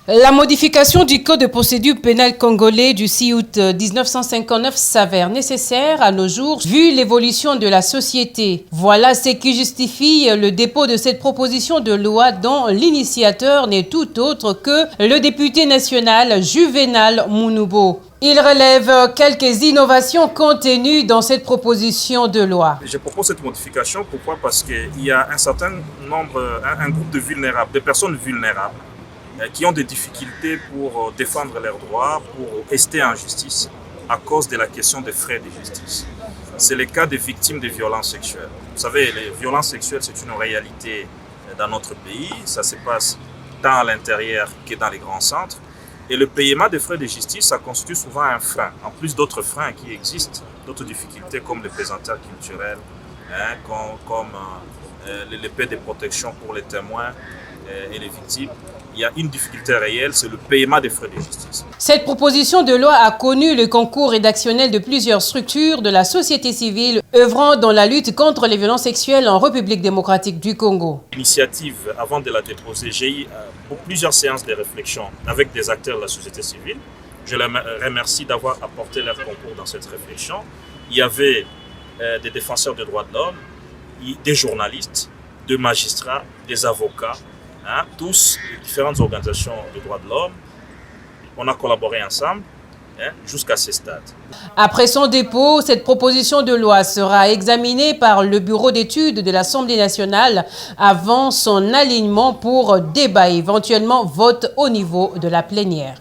La modification du Code de procédure pénale congolais du 6 août 1959 s'avère nécessaire à nos jours vu l'évolution de la société. Voilà ce qui justifie le dépôt de cette proposition de loi dont l'initiateur n'est tout autre que le député national Juvenal Mounoubo. Il relève quelques innovations contenues dans cette proposition de loi. Je propose cette modification, pourquoi? Parce qu'il y a un certain nombre, un groupe de vulnérables, de personnes vulnérables, qui ont des difficultés pour défendre leurs droits, pour rester en justice à cause de la question des frais de justice. C'est le cas des victimes de violences sexuelles. Vous savez, les violences sexuelles, c'est une réalité dans notre pays. Ça se passe tant à l'intérieur que dans les grands centres. Et le paiement des frais de justice, ça constitue souvent un frein, en plus d'autres freins qui existent, d'autres difficultés comme les pesanteurs culturels, comme les paix de protection pour les témoins et les victimes. Il y a une difficulté réelle, c'est le paiement des frais de justice. Cette proposition de loi a connu le concours rédactionnel de plusieurs structures de la société civile œuvrant dans la lutte contre les violences sexuelles en République démocratique du Congo. L'initiative, avant de la déposer, j'ai eu plusieurs séances de réflexion avec des acteurs de la société civile. Je les remercie d'avoir apporté leur concours dans cette réflexion. Il y avait des défenseurs des droits de l'homme, des journalistes, des magistrats, des avocats, tous les différentes organisations de droits de l'homme. On a collaboré ensemble jusqu'à ce stade. Après son dépôt, cette proposition de loi sera examinée par le bureau d'études de l'Assemblée nationale avant son alignement pour débat et éventuellement vote au niveau de la plénière.